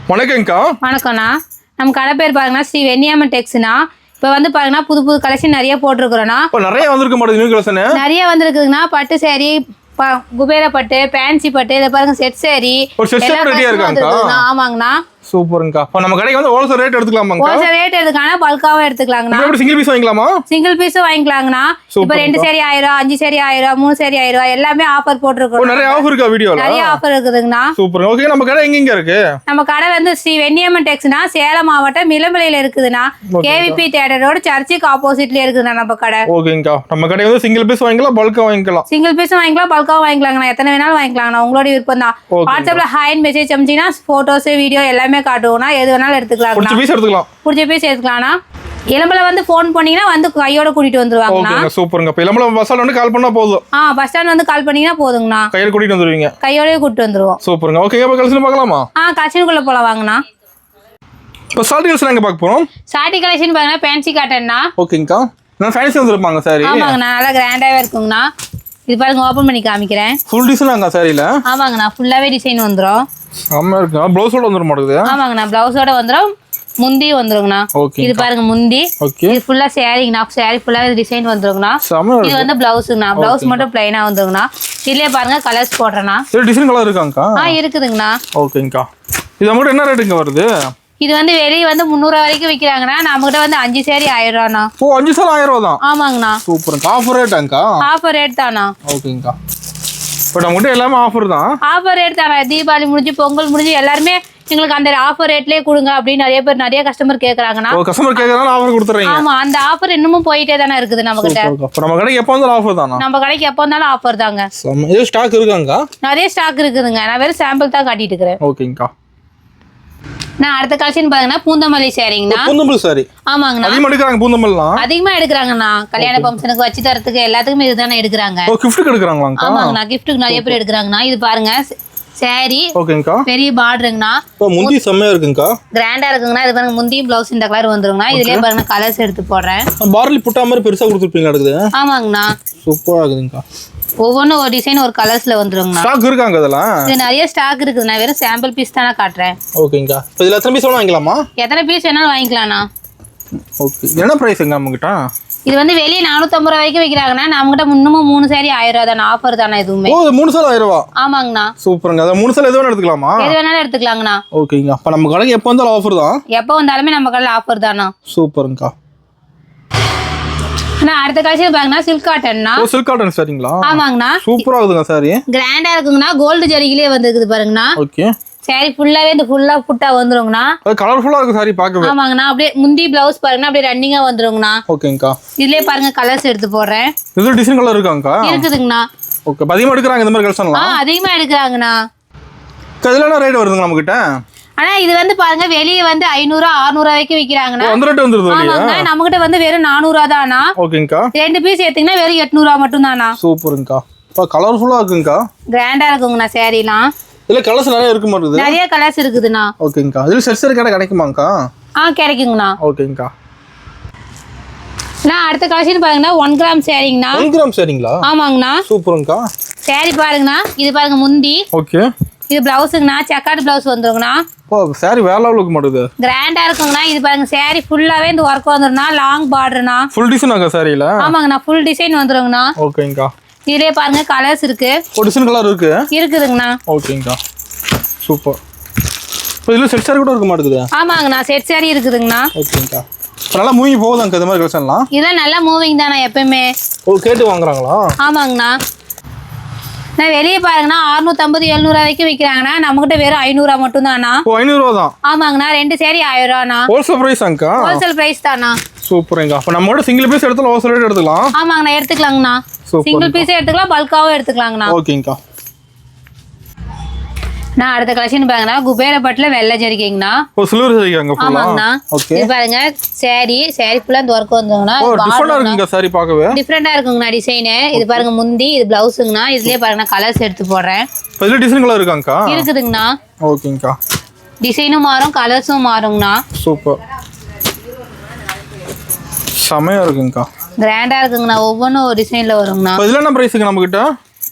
வணக்கம்க்கா. வணக்கம்ண்ணா. நம்ம கடை பேர் பாருங்கன்னா ஸ்ரீ வெண்ணியம்மன் டெக்ஸ்னா. இப்போ வந்து பாருங்கன்னா புது புது கலெக்ஷன் நிறைய போட்டிருக்கிறோண்ணா. இப்போ நிறைய வந்திருக்க மாட்டேங்குது நியூ கலெக்ஷன். நிறைய வந்திருக்குதுண்ணா. பட்டு சேரீ, குபேர பட்டு, ஃபேன்சி பட்டு, இதை பாருங்க செட் சேரீ. ஒரு செட் ரெடியா இருக்காங்க. ஆமாங்கண்ணா. சூப்பர்ங்கா. அப்ப நம்ம கடைக்கு வந்து ஹோல்சேல் ரேட் எடுத்துக்கலாமாங்க? ஹோல்சேல் ரேட் எடுத்துக்கலாம், பல்காவும் எடுத்துக்கலாங்கண்ணா. எப்படி சிங்கிள் பீஸ் வாங்கிக்கலாமா? சிங்கிள் பீஸும் வாங்கிக்கலாங்கண்ணா. இப்போ 2 சேரீ 1000, 5 சேரீ 1000, 3 சேரீ 1000 எல்லாமே ஆஃபர் போட்டிருக்கோம். நிறைய ஆஃபர் இருக்கா வீடியோல? நிறைய ஆஃபர் இருக்குதுங்கண்ணா. சூப்பர். ஓகே, நம்ம கடை எங்க இருக்கு? நம்ம கடை வந்து ஸ்ரீ வெண்ணியம்மன் டெக்ஸ்னா, சேலம் மாவட்டம் இளம்பிள்ளையில இருக்குதுண்ணா. கேவிபி தியேட்டர் ரோடு சர்ச்சுக்கு ஆப்போசிட்ல இருக்குதுண்ணா நம்ம கடை. ஓகேங்கா. நம்ம கடை வந்து சிங்கிள் பீஸ் வாங்கிக்கலாம், பல்கா வாங்கிக்கலாம். சிங்கிள் பீஸும் வாங்கிக்கலாம், பல்காவும் வாங்கிக்கலாங்கண்ணா. எத்தனை வேணாலும் வாங்கிக்கலாங்கண்ணா. உங்களோட விருப்பம் தான். வாட்ஸ்அப்ல ஹாய் மெசேஜ் அனுப்பிச்சீங்கன்னா போட்டோஸ் வீடியோ எல்லாமே காட்டுவோம்னா எது வேணாலும் எடுத்துக்கலாம். பிடிச்ச பீஸ் எடுத்துக்கலாம்னா. இளம்பல வந்து ஃபோன் பண்ணீங்கன்னா வந்து கையோட கூட்டிட்டு வந்துருவாங்கண்ணா. ஓகேங்க, சூப்பர்ங்க. இப்ப இளம்பல பஸ் ஸ்டாண்ட் வந்து கால் பண்ணா போதும். பஸ் ஸ்டாண்ட் வந்து கால் பண்ணீங்கன்னா போதுங்கண்ணா. கையோட கூட்டிட்டு வந்துருவீங்க. கையோடயே கூட்டிட்டு வந்துருவோம். சூப்பர்ங்க. ஓகே, இப்ப கலெக்ஷன் பார்க்கலாமா? கலெக்ஷனுக்குள்ள போலாம் வாங்கண்ணா. இப்ப சாட்டி கலெக்ஷன் எங்க பார்க்க போறோம்? சாட்டி கலெக்ஷன் பாருங்க, ஃபேன்சி காட்டன்னா. ஓகேங்கா. நான் ஃபேன்சி வந்திருப்பாங்க சாரி. ஆமாங்கண்ணா, நல்லா கிராண்டாவே இருக்குங்கண்ணா. இது பாருங்க, ஓபன் பண்ணி காமிக்கிறேன். ஃபுல் டிசைன் ஆங்க சாரில. ஆமாங்கண்ணா, ஃபுல்லாவே டிசைன் வந்துரும். ஆமா இருக்குங்க. ப்ளவுஸோட வந்துற மாட்டேங்குது. ஆமாங்கண்ணா, ப்ளவுஸோட வந்துரும். முந்தி வந்துருங்கண்ணா. இது பாருங்க முந்தி. இது ஃபுல்லா சாரிங்கண்ணா. சாரி ஃபுல்லா டிசைன் வந்துருங்கண்ணா. இது வந்து பிளவுஸ்ங்கண்ணா. பிளவுஸ் மட்டும் பிளைனா வந்துருங்கண்ணா. இதுலயே பாருங்க கலர்ஸ் போடுறேன்னா. இது டிசைன் கலர் இருக்காங்கக்கா? இருக்குதுங்கண்ணா. ஓகேங்கா. இது மட்டும் என்ன ரேட்டுங்க வருது? இது வந்து வெளியே வந்து 300 வரைக்கும் விற்கிறாங்கண்ணா. நம்ம கிட்ட வந்து 5 சேரீ 1000 ரூபாண்ணா. 5 சேரீ 1000 ரூபா தான்? ஆமாங்கண்ணா. சூப்பர். ஆஃபர் ரேட்டாங்கா? ஆஃபர் ரேட் தானா? ஓகேங்கா. இப்போ நம்ம கிட்ட எல்லாமே ஆஃபர் தான். ஆஃபர் ரேட் தானா? தீபாவளி முடிஞ்சு பொங்கல் முடிஞ்சு எல்லாருமே எங்களுக்கு அந்த ஆஃபர் ரேட்லயே கொடுங்க அப்படின்னு நிறைய கஸ்டமர் கேக்குறாங்கண்ணா. கஸ்டமர் கேக்குறாங்க, ஆஃபர் கொடுத்துறீங்க. ஆமா, அந்த ஆஃபர் இன்னமும் போயிட்டே தானே இருக்குது நம்ம கிட்ட. நம்ம கடைக்கு எப்போ வந்தாலும் ஆஃபர் தானா? நம்ம கடைக்கு எப்போ வந்தாலும் ஆஃபர் தாங்க. இது ஸ்டாக் இருக்காங்க? நிறைய ஸ்டாக் இருக்குதுங்க. நான் வெறும் சாம்பிள் தான் காட்டிட்டு இருக்கிறேன். ஓகேங்கா. நான் அடுத்த கலெக்ஷன் பாருங்கன்னா பூந்தமல்லி சாரிங்கண்ணா. பூந்தமல்லி சாரி. ஆமாங்கண்ணா. அதிகமா எடுக்கறாங்க பூந்தமல்லாம். அதிகமா எடுக்கறாங்கண்ணா. கல்யாண ஃபங்க்ஷனுக்கு வச்சு தரத்துக்கு எல்லாத்துக்குமே இதுதானே எடுக்கறாங்க. கிஃப்ட்டுக்கு எடுக்கறாங்களாங்க? ஆமாங்கண்ணா, கிஃப்ட்டுக்கு நிறைய பேர் எடுக்கறாங்கண்ணா. இது பாருங்க சாரி. ஓகேங்கா. பெரிய பார்டருங்கண்ணா. முந்தி செம்மையா இருக்குங்கா. கிராண்டா இருக்குங்கண்ணா. இது பாருங்க முந்தி பிளவுஸ் இந்த கலர் வந்துருங்கண்ணா. இதுலயே பாருங்க கலர்ஸ் எடுத்து போடுறேன். பார்லி புட்டா மாதிரி பெருசா கொடுத்துருப்பீங்க அடுக்குது. ஆமாங்கண்ணா. சூப்பரா இருக்குதுங்கா. ஒவ்வொன்றும் ஒரு டிசைன் ஒரு கலர்ஸ்ல வந்துருங்கண்ணா. ஸ்டாக் இருக்காங்க இதெல்லாம்? இது நிறைய ஸ்டாக் இருக்குது. நான் வெறும் சாம்பிள் பீஸ் தானே காட்டுறேன். ஓகேங்கா. இதுல எத்தனை பீஸ் வேணா வாங்கிக்கலாமா? எத்தனை பீஸ் வேணாலும் வாங்கிக்கலாம்ண்ணா. ஓகே. என்ன பிரைஸ்ங்க நம்மகிட்ட? இது வந்து வெளியே 450 ரூபா வரைக்கும் விற்கிறாங்கண்ணா. நம்மகிட்ட இன்னமும் 3 சேரீ 1000 ரூபா தானே. ஆஃபர் தானே எதுவுமே. 3 சேரீ 1000 ரூபா? ஆமாங்கண்ணா. சூப்பருங்க. அத 3 சேரீ எது வேணா எடுத்துக்கலாமா? எது வேணாலும் எடுத்துக்கலாங்கண்ணா. ஓகேங்க. அப்ப நம்ம கடைக்கு எப்போ வந்தாலும் ஆஃபர் தான்? எப்போ வந்தாலுமே நம்ம கடையில் ஆஃபர் தானா. சூப்பருங்கா. நான் அடுத்த கலெக்ஷன் பாருங்கண்ணா, சில்க் காட்டன்னா. சில்க் காட்டன் சரிங்களா? ஆமாங்கண்ணா. சூப்பரா இருக்குங்க சாரி. கிராண்டா இருக்குங்கண்ணா. கோல்டு ஜரிகிலே வந்துருக்குது பாருங்கண்ணா. ஓகே. சாரி ஃபுல்லாவே இந்த ஃபுல்லா புட்டா வந்துருங்கண்ணா. அது கலர்ஃபுல்லா இருக்கு சாரி பார்க்கவே. ஆமாங்கண்ணா. அப்படியே முந்தி பிளவுஸ் பாருங்கண்ணா, அப்படியே ரன்னிங்கா வந்துருங்கண்ணா. ஓகேங்கா. இதுலயே பாருங்க கலர்ஸ் எடுத்து போடுறேன். இது டிசைன் கலர் இருக்காங்கா? இருக்குதுங்கண்ணா. ஓகே. அதிகமா எடுக்கறாங்க இந்த மாதிரி கலெக்ஷன்லாம்? அதிகமா எடுக்கறாங்கண்ணா. இதெல்லாம் என்ன ரேட் வருதுங்க நம்ம கிட்ட? ஆனா இது வந்து பாருங்க வெளியே வந்து 500 600 வரைக்கும் விக்கிறாங்கண்ணா. அந்த ரேட் வந்துருது இல்லையா? ஆமாங்க. நம்ம கிட்ட வந்து வெறும் 400 ரூபா தானா. ஓகேங்கா. 2 பீஸ் ஏத்தீங்கன்னா வெறும் 800 ரூபா மட்டும் தானா. சூப்பருங்கா. இப்ப கலர்ஃபுல்லா இருக்குங்கா. கிராண்டா இருக்குங்கண்ணா சாரிலாம். இல்ல கலர்ஸ் நிறைய இருக்கு மாட்டேங்குது. நிறைய கலர்ஸ் இருக்குதுண்ணா. ஓகேங்கா. இதுல செட் கிடைக்குமாங்கா? கிடைக்குங்கண்ணா. ஓகேங்கா. நான் அடுத்த கலெக்ஷன் பாருங்கண்ணா, 1 கிராம் சாரிங்கண்ணா. 1 கிராம் சாரிங்களா? ஆமாங்கண்ணா. சூப்பருங்கா. சாரி பாருங்கண்ணா. இது பாருங்க முந்தி. ஓகே. இது பிளவுஸுங்கண்ணா. செக்கார்ட் பிளவுஸ் வந்துருங்கண்ணா. சாரி வேற லெவலுக்கு மாட்டுது. கிராண்டா இருக்குங்கண்ணா. இது பாருங்க சாரி ஃபுல்லாவே இந்த ஒர்க் வந்துருங்கண்ணா. லாங் பார்டர்னா. ஃபுல் டிசைன் ஆக சாரில? ஆமாங்கண்ணா. ஃபுல் டிசைன் வந்துருங்கண்ணா. ஓகேங்கா. இதுலயே பாருங்க கலர்ஸ் இருக்கு. டிசைன் கலர் இருக்கு? இருக்குதுங்கண்ணா. ஓகேங்கா. சூப்பர். இப்போ இதுல செட் சாரி கூட இருக்க மாட்டேங்குது? ஆமாங்கண்ணா. செட் சாரி இருக்குதுங்கண்ணா. ஓகேங்கா. நல்லா மூவிங் போகுதாங்க இந்த மாதிரி கலெக்ஷன்லாம்? இதெல்லாம் நல்லா மூவிங் தானே எப்பவுமே. கேட்டு வாங்குறாங்களா? ஆமாங்கண்ணா. நான் வெளியே பாருங்கண்ணா 650 700 வரைக்கும் விற்கிறாங்கண்ணா. நம்மகிட்ட வெறும் 500 ரூபா மட்டும் தானா. 500 ரூபா தான்? ஆமாங்கண்ணா. 2 சேரீ 1000 ரூபாண்ணா. ஹோல்சேல் பிரைஸ் அங்கா? ஹோல்சேல் பிரைஸ் தானா. சூப்பருங்க. அப்ப நம்மளோட சிங்கிள் பீஸ் எடுத்தாலும் ஹோல்சேல் ரேட் எடுத்துக்கலாம்? ஆமாங்கண்ணா. எடுத்துக்கலாங்கண்ணா. சிங்கிள் பீஸே எடுத்துக்கலாம், பல்காவும் எடுத்துக்கலாங்கண்ணா. ஓகேங்கா. நான் அடுத்த கலெக்ஷன் பாருங்கண்ணா, குபேர பட்டுல வெள்ளை ஜரிகைங்கண்ணா. சில்வர் ஜரிகைங்க ஃபுல்லா? ஆமாங்கண்ணா. இது பாருங்க சாரி ஃபுல்லா இந்த ஒர்க் வந்துங்கண்ணா. டிஃபரெண்டா இருக்குங்க சாரி பார்க்கவே. டிஃபரெண்டா இருக்குங்கண்ணா டிசைன். இது பாருங்க முந்தி, இது பிளவுஸ்ங்கண்ணா. இதுலயே பாருங்க கலர்ஸ் எடுத்து போடுறேன். இதுல டிசைன் கலர் இருக்காங்கா? இருக்குதுங்கண்ணா. ஓகேங்கா. டிசைனும் மாறும், கலர்ஸும் மாறுங்கண்ணா. சூப்பர். செமையா இருக்குங்கா. கிராண்டா இருக்குங்கண்ணா. ஒவ்வொன்றும் ஒரு டிசைன்ல வருங்கண்ணா. இதுல என்ன பிரைஸ்ங்க நம்ம கிட்ட?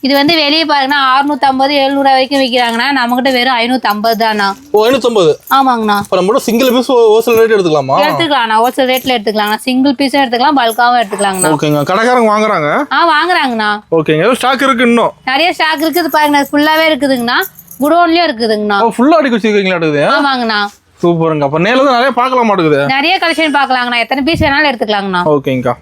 இது வந்து வெளியே பாருங்கன்னா 650 700 வரைக்கும் விற்கிறாங்கண்ணா, நம்மகிட்ட வெறும் 550 தானா. ஓ 550. ஆமாங்கண்ணா. இப்போ நம்ம சிங்கிள் பீஸ் ஹோல்சேல் ரேட் எடுத்துக்கலாமா? எடுத்துக்கலாம்ண்ணா, ஹோல்சேல் ரேட்ல எடுத்துக்கலாம்ண்ணா. சிங்கிள் பீஸும் எடுத்துக்கலாம், பல்காவும் எடுத்துக்கலாங்கண்ணா. ஓகேங்க. கடைக்காரங்க வாங்குறாங்க? வாங்குறாங்கண்ணா. ஓகேங்க. ஸ்டாக் இருக்கு இன்னும்? நிறைய ஸ்டாக் இருக்குது பாருங்க, ஃபுல்லாவே இருக்குதுங்கண்ணா. குடோன்லயும் இருக்குதுங்கண்ணா. ஃபுல்லா அடிக்க வச்சிருக்கீங்களா? இருக்குது. ஆமாங்கண்ணா. சூப்பருங்க. அப்ப நேர்ல தான் நிறைய பார்க்கலாம் மாட்டேங்குது. நிறைய கலெக்ஷன் பார்க்கலாங்கண்ணா, எத்தனை பீஸ் வேணாலும் எடுத்துக்கலாங்கண்ணா. ஓகேங்கக்கா.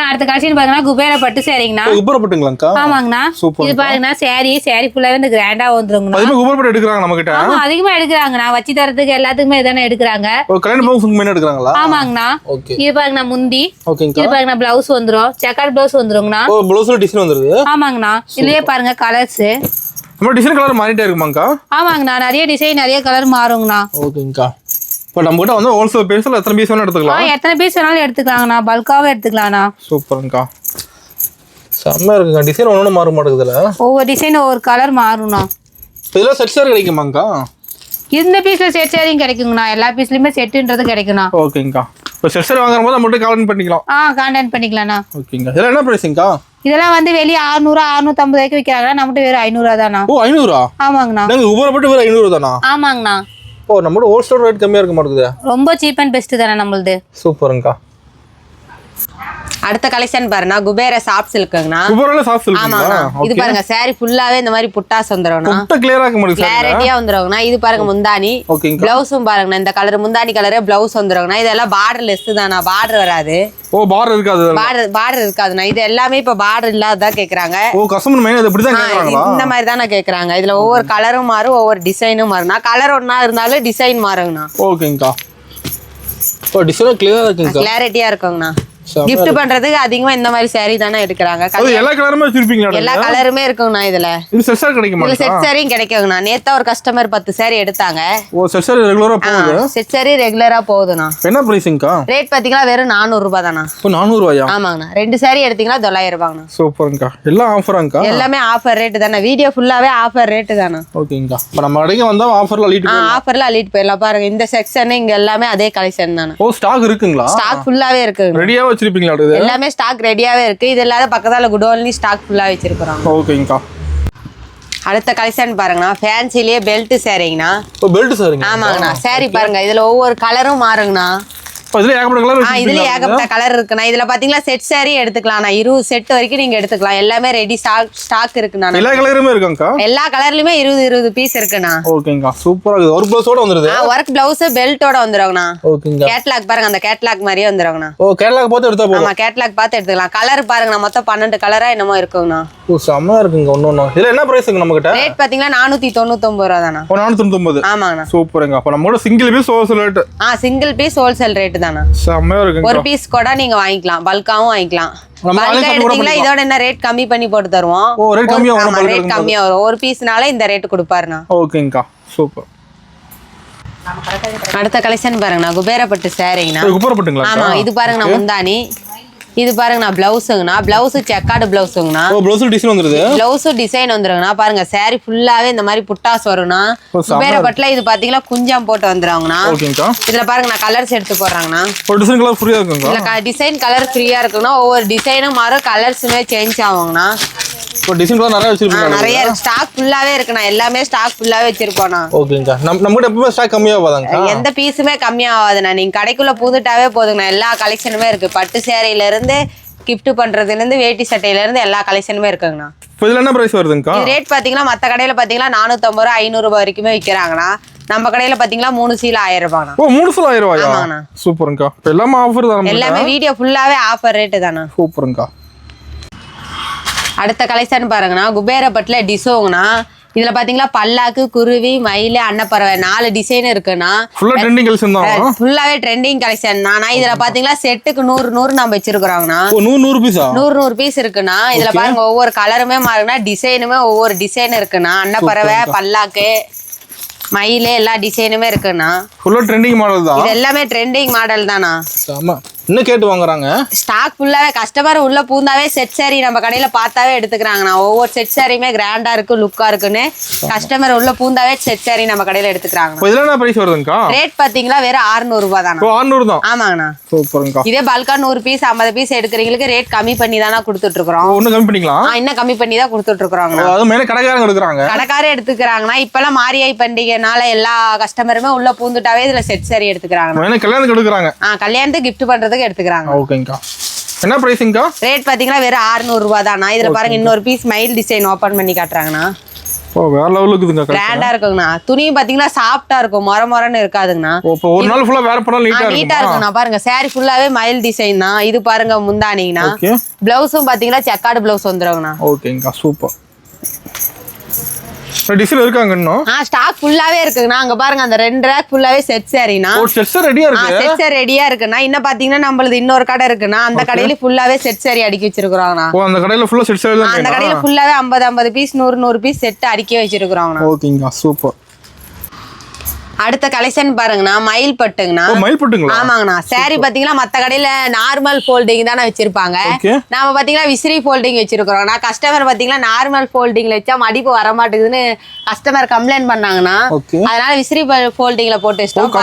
அடுத்த கலெக்ஷன் பாருங்கன்னா குபேர பட்டு சாரிங்கண்ணா. குபேர பட்டுங்களாக்கா? ஆமாங்கண்ணா. இது பாருங்கண்ணா, சாரி ஃபுல்லாவே இந்த கிராண்டா வந்துருங்கண்ணா. அதுமே குபேர பட்டு எடுக்கறாங்க நம்ம கிட்ட. ஆமா, அதிகமா எடுக்கறாங்கண்ணா. வச்சி தரதுக்கு எல்லாத்துக்குமே இதானே எடுக்கறாங்க. கல்யாண ப்ளவுஸ்க்கு மேல எடுக்கறாங்களா? ஆமாங்கண்ணா. இது பாருங்கண்ணா முந்தி. ஓகேங்கா. இது பாருங்கண்ணா ப்ளவுஸ் வந்துரும், செக்கர் ப்ளவுஸ் வந்துருங்கண்ணா. ஓ ப்ளவுஸ்ல டிசைன் வந்துருது. ஆமாங்கண்ணா. இதுலயே பாருங்க கலர்ஸ். நம்ம டிசைன் கலர் மாறிட்டே இருக்குமாங்கா? ஆமாங்கண்ணா, நிறைய டிசைன் நிறைய கலர் மாறுங்கண்ணா. ஓகேங்கா. இப்போ நம்ம கிட்ட வந்து ஹோல்சேல் பீஸ்ல எத்தனை பீஸ் வேணாலும் எடுத்துக்கலாம்? எத்தனை பீஸ் வேணாலும் எடுத்துக்கலாங்கண்ணா, பல்காவே எடுத்துக்கலாம்ண்ணா. சூப்பர்ங்கா. செம்ம இருக்குங்க. டிசைன் ஒண்ணு மாற மாட்டேங்குதுல. ஒவ்வொரு டிசைன் ஒவ்வொரு கலர் மாறும்ண்ணா. இதெல்லாம் செட் சாரி கிடைக்குமாங்கா? இந்த பீஸ்ல செட் சாரியும் கிடைக்குங்கண்ணா, எல்லா பீஸ்லயுமே செட்டுன்றது கிடைக்குண்ணா. ஓகேங்கா. இப்போ செட் சாரி வாங்கும்போது நம்ம கிட்ட கான்டாக்ட் பண்ணிக்கலாம். கான்டாக்ட் பண்ணிக்கலாம்ண்ணா. ஓகேங்க. இதெல்லாம் என்ன பிரைஸிங்கா? இதெல்லாம் வந்து வெளியே 600 650 வரைக்கும் விற்கிறாங்க, நம்மகிட்ட வெறும் 500 தானா. ஓ 500? ஆமாங்கண்ணா. நாங்க உபர பட்டு வெறும் 500 தானா? ஆமாங்கண்ணா. ஓ நம்மளோட ஹோல்சேல் ரேட் கம்மியா இருக்க மாட்டேங்குது. ரொம்ப சீப் அண்ட் பெஸ்ட் தானே நம்மளுது. சூப்பருங்கா. அடுத்த கலெக்ஷன் பாருங்க, குபேர சாஃப்ட் சில்க்குங்கண்ணா. குபேரல சாஃப்ட் சில்க். ஆமாங்க. இது பாருங்க சாரி ஃபுல்லாவே இந்த மாதிரி புட்டாஸ் வந்துரும்ண்ணா. புட்டா கிளியரா இருக்க முடியும். கிளாரிட்டியா வந்துரும்ண்ணா. இது பாருங்க முந்தானி. ப்ளவுஸும் பாருங்கண்ணா, இந்த கலர் முந்தானி கலரே ப்ளவுஸ் வந்துரும்ண்ணா. இதெல்லாம் பார்டர் லெஸ் தானா, பார்டர் வராது. ஓ பார்டர் இருக்காது. பார்டர் இருக்காதுண்ணா. இது எல்லாமே இப்ப பார்டர் இல்லாததா கேக்குறாங்க. ஓ கஸ்டமர் மெயின் இது இப்படி தான் கேக்குறாங்களா? இந்த மாதிரி தான கேக்குறாங்க. இதுல ஒவ்வொரு கலரும் மாறும், ஒவ்வொரு டிசைனும் மாறும்ண்ணா. கலர் ஒண்ணா இருந்தாலும் டிசைன் மாறுங்கண்ணா. ஓகேங்கா. ஓ டிசைன் கிளியரா இருக்குங்கா. கிளாரிட்டியா இருக்குங்கண்ணா. கிஃப்ட் பண்றதுக்கு அதிகமா இந்த மாதிரி saree தானே எடுக்கறாங்க. எல்லா கலருமே வச்சிருப்பீங்களா? எல்லா கலருமே இருக்குங்கண்ணா. இதுல இது செட் சாரி கிடைக்குமா? இதுல செட் சாரியும் கிடைக்குங்கண்ணா. நேத்தா ஒரு கஸ்டமர் 10 saree எடுத்தாங்க. ஓ செட் சாரி ரெகுலரா போகுது. செட் சாரி ரெகுலரா போகுதுண்ணா. என்ன பிரைசிங்கா? ரேட் பாத்தீங்களா வெறும் 400 ரூபாய் தானா. ஓ 400 ரூபாயா? ஆமாங்கண்ணா. 2 saree எடுத்தீங்கன்னா 900 ரூபாய்ண்ணா. சூப்பர்ங்கா. எல்லாம் ஆஃபராங்கா? எல்லாமே ஆஃபர் ரேட் தானே. வீடியோ ஃபுல்லாவே ஆஃபர் ரேட் தானே. ஓகேங்கா. இப்ப நம்ம கடைக்கு வந்தா ஆஃபர்ல அள்ளிட்டு போலாம். ஆஃபர்ல அள்ளிட்டு போயிடலாம். பாருங்க இந்த செக்ஷன் இங்க எல்லாமே அதே கலெக்ஷன் தானே. ஓ ஸ்டாக் இருக்குங்களா? ஸ்டாக் ஃபுல்லாவே இருக்குங்க. ரெடியா வச்சிருப்பீங்களா? இது எல்லாமே ஸ்டாக் ரெடியாவே இருக்கு. இது இல்லாத பக்கத்தால குடோன்லி ஸ்டாக் ஃபுல்லா வச்சிருக்கோம். ஓகேங்கா. அடுத்த கலெக்ஷன் பாருங்கண்ணா, ஃபேன்சிலேயே பெல்ட் சாரிங்கண்ணா. ஓ பெல்ட் சாரிங்க. ஆமாங்கண்ணா. சாரி பாருங்க, இதுல ஒவ்வொரு கலரும் மாறுங்கண்ணா. இதுல ஏகப்பட்ட கலர் இதுல ஏகப்பட்ட கலர் இருக்குண்ணா. இதுல பாத்தீங்களா செட் சாரி எடுத்துக்கலாம்ண்ணா. 20 செட் வரைக்கும் நீங்க எடுத்துக்கலாம். எல்லாமே ரெடி ஸ்டாக் இருக்குண்ணா. எல்லா கலருமே இருக்காங்கா? எல்லா கலர்லயுமே 20 பீஸ் இருக்குண்ணா. ஓகேங்கா. சூப்பரா இருக்கு. ஒரு ப்ளவுஸோட வந்துருது. ஒர்க் பிளவுஸ் பெல்ட்டோட வந்துருங்கண்ணா. ஓகேங்கா. கேட்லாக் பாருங்க, அந்த கேட்லாக் மாதிரியே வந்துருங்கண்ணா. ஓ கேட்லாக் பார்த்து எடுத்தா போதும். ஆமா கேட்லாக் பார்த்து எடுத்துக்கலாம். கலர் பாருங்கண்ணா, மொத்தம் 12 கலரா என்னமோ இருக்குங்கண்ணா. ஓ செம்ம இருக்குங்க. ஒண்ணு இதுல என்ன பிரைஸ்ங்க நம்ம கிட்ட? ரேட் பாத்தீங்கன்னா 499 ரூபா தானா. ஓ 499. ஆமாங்கண்ணா. சூப்பருங்க. அப்ப நம்மளோட single piece wholesale rate. Single piece wholesale rate தானா. செம்ம இருக்குங்க. ஒரு பீஸ் கூட நீங்க வாங்கிக்கலாம், பல்காவும் வாங்கிக்கலாம். பல்கா எடுத்தீங்களா இதோட என்ன ரேட் கம்மி பண்ணி போட்டு தருவோம். ஓ ரேட் கம்மியா வரும். ரேட் கம்மியா வரும். ஒரு பீஸ்னால இந்த ரேட் கொடுப்பாருண்ணா. ஓகேங்கா. சூப்பர். அடுத்த கலெக்ஷன் பாருங்கண்ணா, குபேரப்பட்டு சாரிங்கண்ணா. குபேரப்பட்டுங்களா? ஆமா. இது பாருங்கண்ணா முந்தானி. இது பாருங்கண்ணா பிளவுஸுங்கண்ணா. பிளவுஸ் செக்கார்டு பிளவுஸுங்கண்ணா. ஓ ப்ளவுஸ் டிசைன் வந்துருது. பிளவுஸ் டிசைன் வந்துருங்கண்ணா. பாருங்க சாரி ஃபுல்லாவே இந்த மாதிரி புட்டாஸ் வரும்ண்ணா. குபேரப்பட்டுல இது பாத்தீங்கன்னா குஞ்சம் போட்டு வந்துருவாங்கண்ணா. ஓகேங்கா. இதுல பாருங்கண்ணா கலர்ஸ் எடுத்து போடுறாங்கண்ணா. ஒரு டிசைன் கலர் ஃப்ரீயா இருக்குங்க. இல்ல டிசைன் கலர் ஃப்ரீயா இருக்குன்னா ஒவ்வொரு டிசைனும் மாறும், கலர்ஸுமே சேஞ்ச் ஆகுங்கண்ணா. இப்போ டிசைன் கலர் நிறைய வச்சிருக்கீங்க. நிறைய ஸ்டாக் ஃபுல்லாவே இருக்குண்ணா. எல்லாமே ஸ்டாக் ஃபுல்லாவே வச்சிருப்போம்ண்ணா. ஓகேங்கா. நம்ம கிட்ட எப்பவுமே ஸ்டாக் கம்மியா ஆகாதுங்க. எந்த பீஸுமே கம்மியா ஆகாதுண்ணா. நீங்க கடைக்குள்ள பூந்துட்டாவே போதுங்கண்ணா. எல்லா கலெக்ஷனுமே இருக்கு. பட்டு சேரையில இருந்து கிஃப்ட் பண்றதுல இருந்து வேட்டி சட்டையில இருந்து எல்லா கலெக்ஷனுமே இருக்குங்கண்ணா. இப்போ இதுல என்ன பிரைஸ் வருதுங்கா? ரேட் பாத்தீங்கன்னா மத்த கடையில பாத்தீங்கன்னா 450 ரூபாய் 500 ரூபாய் வரைக்குமே விக்கிறாங்கண்ணா. நம்ம கடையில பாத்தீங்கன்னா 3 சீல 1000 ரூபாய்ண்ணா. ஓ 3 சீல 1000 ரூபாயா? ஆமாண்ணா. சூப்பர்ங்கா. இப்போ எல்லாமே ஆஃபர் தான். எல்லாமே வீடியோ ஃபுல்லாவே ஆஃபர் ரேட் தானா. சூப்பர்ங்கா. அடுத்த கலெக்ஷன் பாருங்கண்ணா, குபேரப்பட்டுல டிசோங்கண்ணா. இதுல பாத்தீங்களா பல்லாக்கு, குருவி, மயில, அன்னப்பறவை 4 டிசைன் இருக்குண்ணா. ஃபுல்லா ட்ரெண்டிங் கலெக்ஷன் தான். ஃபுல்லாவே ட்ரெண்டிங் கலெக்ஷன் தான். இதுல பாத்தீங்களா செட்டுக்கு 100 நம்ம வச்சிருக்கோங்கண்ணா. ஓ 100 பீஸா? 100 பீஸ் இருக்குண்ணா. இதுல பாருங்க ஒவ்வொரு கலருமே மாறுங்கண்ணா. டிசைனுமே ஒவ்வொரு டிசைன் இருக்குண்ணா. அன்னப்பறவை, பல்லாக்கு, மயிலே எல்லா டிசைனுமே இருக்குண்ணா. ஃபுல்லா ட்ரெண்டிங் மாடல் தான். இது எல்லாமே ட்ரெண்டிங் மாடல் தானா. ஆமா. இன்னும் கேட்டு வாங்குறாங்க. ஸ்டாக் ஃபுல்லாவே கஸ்டமர் உள்ள பூந்தாவே செட் சாரி நம்ம கடையில பார்த்தாவே எடுத்துக்கிறாங்கண்ணா. ஒவ்வொரு செட் சாரியுமே கிராண்டா இருக்கு, லுக்கா இருக்குன்னு கஸ்டமர் உள்ள பூந்தாவே செட் சாரி நம்ம கடையில எடுத்துக்கிறாங்க. இதுல என்ன பிரைஸ் வருதுங்கக்கா? ரேட் பாத்தீங்களா வெறும் 600 ரூபாய் தானா. 600 தான். ஆமாங்கண்ணா. சூப்பர்ங்கக்கா. இதே பல்கா 100 பீஸ் 50 பீஸ் எடுக்கிறவங்களுக்கு ரேட் கம்மி பண்ணி தானா கொடுத்துட்டு இருக்கோம். இன்னும் கம்மி பண்ணிக்கலாம். இன்னும் கம்மி பண்ணி தான் கொடுத்துட்டு இருக்கோம். அது மேல கடைக்காரங்க எடுக்கிறாங்க. கடைக்காரே எடுத்துக்கிறாங்கன்னா இப்பெல்லாம் மாரியாய் பண்டிகைனால எல்லா கஸ்டமருமே உள்ள பூந்துட்டாவே இதுல செட் சாரி எடுத்துக்கிறாங்க. கல்யாணத்துக்கு எடுக்கிறாங்க. கல்யாணத்துக்கு கிஃப்ட் பண்றதுக்கு எடுத்துக்கிறாங்க. ஓகேங்கக்கா. என்ன பிரைஸிங்கக்கா? ரேட் பாத்தீங்கன்னா வெறும் 600 ரூபாய் தானா. இதுல பாருங்க இன்னொரு பீஸ் மயில் டிசைன் ஓபன் பண்ணி காட்டுறாங்கண்ணா. வேற லெவலுக்கு இருக்குங்க. கிராண்டா இருக்குங்கண்ணா. துணியும் பாத்தீங்கன்னா சாஃப்டா இருக்கும், மொரமொரன்னு இருக்காதுங்கண்ணா. ஒரு நாள் ஃபுல்லா வேர் பண்ணாலும் நீட்டா இருக்குண்ணா. பாருங்க சாரி ஃபுல்லாவே மயில் டிசைன் தான். இது பாருங்க முந்தானிங்கண்ணா. பிளவுஸும் பாத்தீங்கன்னா செக்கார்டு பிளவுஸ் வந்துருங்கண்ணா. ஓகேங்கக்கா. சூப்பர். டிசைன் இருக்காங்க இன்னும். ஸ்டாக் ஃபுல்லாவே இருக்குங்கண்ணா. அங்க பாருங்க அந்த 2 ரேக் ஃபுல்லாவே செட் சாரினா. செட் சாரி ரெடியா இருக்கு. செட் சாரி ரெடியா இருக்குண்ணா. இன்னும் பாத்தீங்கன்னா நம்மளது இன்னொரு கடை இருக்குண்ணா. அந்த கடையில ஃபுல்லாவே செட் சாரி அடுக்கி வச்சிருக்காங்கண்ணா. அந்த கடையில ஃபுல்லா செட் சாரி தான். அந்த கடையில ஃபுல்லாவே 50 பீஸ் 100 பீஸ் செட் அடுக்கி வச்சிருக்காங்கண்ணா. ஓகேங்கா. சூப்பர். அடுத்த கலெக்ஷன் பாருங்கண்ணா, மயில் பட்டுங்கண்ணா. மயில் பட்டுங்களா? ஆமாங்கண்ணா. சாரி பாத்தீங்கன்னா மத்த கடையில நார்மல் ஃபோல்டிங் தானே வச்சிருப்பாங்க. நாம பாத்தீங்கன்னா விசிறி ஃபோல்டிங் வச்சிருக்கிறோம். கஸ்டமர் பாத்தீங்கன்னா நார்மல் ஃபோல்டிங்ல வச்சா மடிப்பு வர மாட்டேங்குதுன்னு கஸ்டமர் கம்ப்ளைண்ட் பண்ணாங்கண்ணா. அதனால விசிறி ஃபோல்டிங்ல போட்டு வச்சிட்டோம்.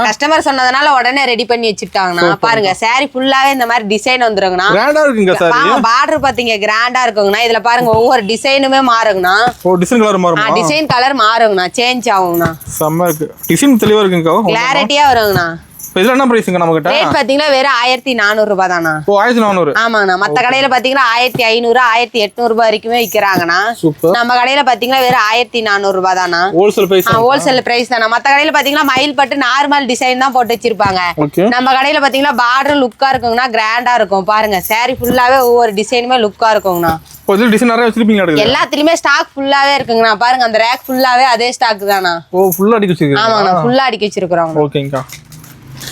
கஸ்டமர் சொன்னதுனால உடனே ரெடி பண்ணி வச்சுட்டாங்கண்ணா. பாருங்க சாரி ஃபுல்லாவே இந்த மாதிரி டிசைன் வந்துருங்கண்ணா. பார்டர் பாத்தீங்க கிராண்டா இருக்குங்கண்ணா. இதுல பாருங்க ஒவ்வொரு டிசைனுமே மாறுங்கண்ணா. டிசைன் கலர் மாறுங்கண்ணா, சேஞ்ச் ஆகுங்கண்ணா. செம்ம இருக்கு. டிசைன் தெளிவா இருக்குங்க. கிளாரிட்டியா வருங்கண்ணா. இதெல்லாம் என்ன பிரைஸ்ங்க நம்ம கிட்ட? ரேட் பாத்தீங்கன்னா வெறும் 1400 ரூபாய் தானா. 1400. ஆமாங்கண்ணா. மத்த கடையில பாத்தீங்கன்னா 1500 1800 ரூபாய் வரைக்குமே விக்கிறாங்கண்ணா. நம்ம கடையில பாத்தீங்கன்னா வெறும் 1400 ரூபாய் தானா. Wholesale price. ஹோல்சேல் பிரைஸ் தானா. மத்த கடையில பாத்தீங்கன்னா மயில் பட்டு நார்மல் டிசைன் தான் போட்டு வச்சிருப்பாங்க. நம்ம கடையில பாத்தீங்கன்னா பார்டர் லுக்கா இருக்குங்கண்ணா, கிராண்டா இருக்கும். பாருங்க சாரி ஃபுல்லாவே ஒவ்வொரு டிசைனுமே லுக்கா இருக்குங்கண்ணா. டிசைன் நிறைய வச்சிருப்பீங்க. எல்லாத்துலயுமே ஸ்டாக் ஃபுல்லாவே இருக்குங்கண்ணா. பாருங்க அந்த ரேக் ஃபுல்லாவே அதே ஸ்டாக் தானா. ஃபுல்லா அடிக்க வச்சிருக்கீங்க. ஆமாங்கண்ணா, ஃபுல்லா அடிக்க வச்சிருக்கோம். ஓகேங்கா.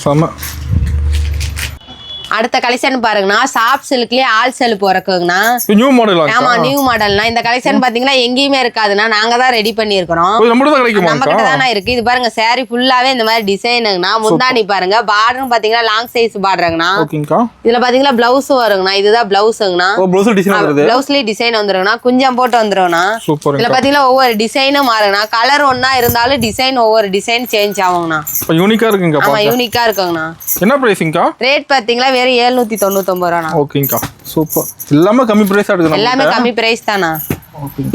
செம்ம. அடுத்த கலெக்ஷன் பாருங்கண்ணா, சாஃப்ட் சில்க்லயே ஆல் செல்ஃப் இருக்குங்கண்ணா. New model. ஆமா நியூ மாடல்னா. இந்த கலெக்ஷன் பாத்தீங்கன்னா எங்கேயுமே இருக்காதுண்ணா. நாங்க தான் ரெடி பண்ணிருக்கோம். நம்ம கிட்ட தானே இருக்கு. இது பாருங்க சாரி ஃபுல்லாவே இந்த மாதிரி டிசைனுங்கண்ணா. முந்தானி பாருங்க பார்டரும் பாத்தீங்கன்னா லாங் சைஸ் பார்டருங்கண்ணா. இதுல பாத்தீங்கன்னா பிளவுஸும் வருங்கண்ணா. இதுதான் பிளவுஸ்ங்கண்ணா. பிளவுஸ்லயே டிசைன் வந்துருங்கண்ணா. குஞ்சம் போட்டு வந்துருங்கண்ணா. இதுல பாத்தீங்கன்னா ஒவ்வொரு டிசைனும் மாறுங்கண்ணா. கலர் ஒன்னா இருந்தாலும் டிசைன் ஒவ்வொரு டிசைன் சேஞ்ச் ஆகுங்கண்ணா. யூனிக்கா இருக்குங்க. ஆமா யூனிக்கா இருக்குங்கண்ணா. என்ன பிரைஸிங்கா? ரேட் பாத்தீங்கன்னா வெறும் 799 ரூபாய். ஓகேங்கா. சூப்பர். எல்லாமே கம்மி பிரைஸா இருக்கு. எல்லாமே கம்மி பிரைஸ் தானா.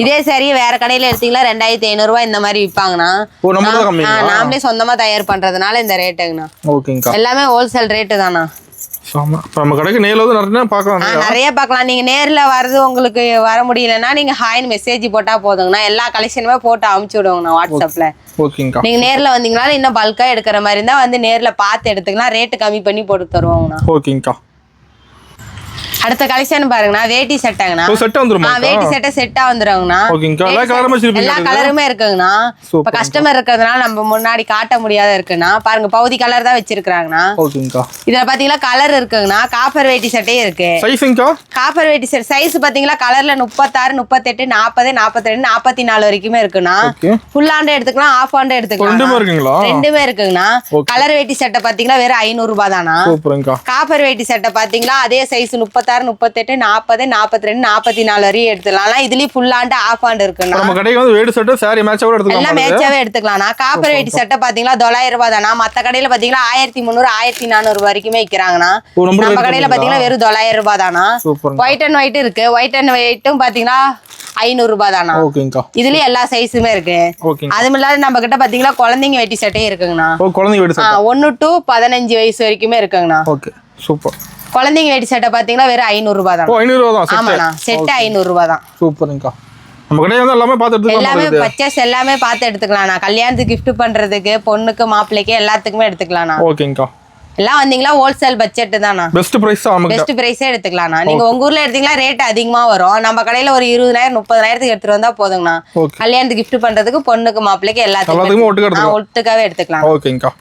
இதே சரி வேற கடையில எடுத்தீங்களா 2500 ரூபாய் இந்த மாதிரி விற்பாங்கண்ணா. நாமளே சொந்தமா தயார் பண்றதுனால இந்த ரேட்டுங்கண்ணா. ஓகேங்கா. எல்லாமே ஹோல்சேல் ரேட்டு தானா. நம்ம கடைக்கு நேர்ல வந்து நிறைய பார்க்கலாம். நீங்க நேர்ல வர்றது உங்களுக்கு வர முடியலன்னா நீங்க ஹாய்னு மெசேஜ் போட்டா போதுங்கண்ணா. எல்லா கலெக்ஷனுமே போட்டு அனுப்பிச்சு விடுவோங்கண்ணா வாட்ஸ்அப்ல. நீங்க நேர்ல வந்தீங்கனாலும் இன்னும் பல்கா எடுக்கிற மாதிரி இருந்தா வந்து நேர்ல பார்த்து எடுத்துக்கலாம். ரேட்டு கம்மி பண்ணி போட்டு தருவோங்கண்ணா. ஓகேங்கா. அடுத்த கலெக்ஷன் பாருங்கண்ணா, வேட்டி சட்டைங்கண்ணா. செட் வந்துருமா? வேட்டி சட்டை செட்டா வந்துருங்கண்ணா. எல்லா கலருமே இருக்குங்கண்ணா. இப்ப கஸ்டமர் இருக்கிறதுனால நம்ம முன்னாடி காட்ட முடியாத இருக்குண்ணா. பாருங்க பவுதி கலர் தான் வச்சிருக்காங்கண்ணா. இதுல பாத்தீங்கன்னா கலர் இருக்குங்கண்ணா. காப்பர் வேட்டி சட்டையே இருக்கு. காப்பர் வேட்டி சட்டை சைஸ் பாத்தீங்கன்னா கலர்ல 36 38 40 42 44 வரைக்குமே இருக்குண்ணா. ஃபுல் ஹேண்ட் எடுத்துக்கலாம், ஆஃப் ஹேண்ட் எடுத்துக்கலாம். ரெண்டுமே இருக்குங்கண்ணா. கலர் வேட்டி சட்டை பாத்தீங்கன்னா வெறும் 500 ரூபாய் தானா. காப்பர் வேட்டி சட்டை பாத்தீங்கன்னா அதே சைஸ் 36 38 40 42 44 வரையும் எடுத்துக்கலாம். இதுலயும் ஃபுல் ஹேண்ட் ஆஃப் ஹேண்ட் இருக்குண்ணா. நம்ம கடைக்கு வந்து வேட்டி சட்டை சாரி மேட்சாவே எடுத்துக்கலாம். எல்லாம் மேட்சாவே எடுத்துக்கலாம்ண்ணா. காப்பர் வேட்டி சட்டை பாத்தீங்கன்னா 900 ரூபாய் தானா. மத்த கடையில பாத்தீங்கன்னா 1300 1400 வரைக்குமே விக்கிறாங்கண்ணா. நம்ம கடையில பாத்தீங்கன்னா வெறும் 900 ரூபாய் தானா. ஒயிட் அண்ட் ஒயிட் இருக்கு. ஒயிட் அண்ட் ஒயிட்டும் பாத்தீங்கன்னா 500 ரூபாய் தானா. இதுலயும் எல்லா சைஸுமே இருக்கு. அதுவும் இல்லாத நம்ம கிட்ட பாத்தீங்கன்னா குழந்தைங்க வேட்டி சட்டையும் இருக்குங்கண்ணா. 1 to 15 வயசு வரைக்குமே இருக்குங்கண்ணா. சூப்பர். குழந்தைங்க வேட்டி சட்டை பாத்தீங்கன்னா வெறும் 500 ரூபாய் தான். 500 ரூபாய் தான். ஆமாண்ணா, செட் 500 ரூபாய் தான். சூப்பர்ங்கா. நம்ம கடையில வந்து எல்லாமே பார்த்து எடுத்துக்கலாம். எல்லாமே பர்ச்சேஸ் எல்லாமே பார்த்து எடுத்துக்கலாம்ண்ணா. கல்யாணத்துக்கு gift பண்றதுக்கு, பொண்ணுக்கு மாப்பிள்ளைக்கு எல்லாத்துக்குமே எடுத்துக்கலாம்ண்ணா. ஓகேங்கா. எல்லாம் வந்தீங்களா ஹோல்சேல் பட்ஜெட் தானா. பெஸ்ட் பிரைஸ் தான். பெஸ்ட் பிரைஸே எடுத்துக்கலாம்ண்ணா. நீங்க உங்க ஊர்ல எடுத்தீங்களா ரேட் அதிகமா வரும். நம்ம கடையில ஒரு 20000 30000 எடுத்துட்டு வந்தா போதுங்கண்ணா. கல்யாணத்துக்கு gift பண்றதுக்கு, பொண்ணுக்கு மாப்பிள்ளைக்கு எல்லாத்துக்கும் ஒட்டுக்காவே எடுத்துக்கலாம். ஓகேங்கா.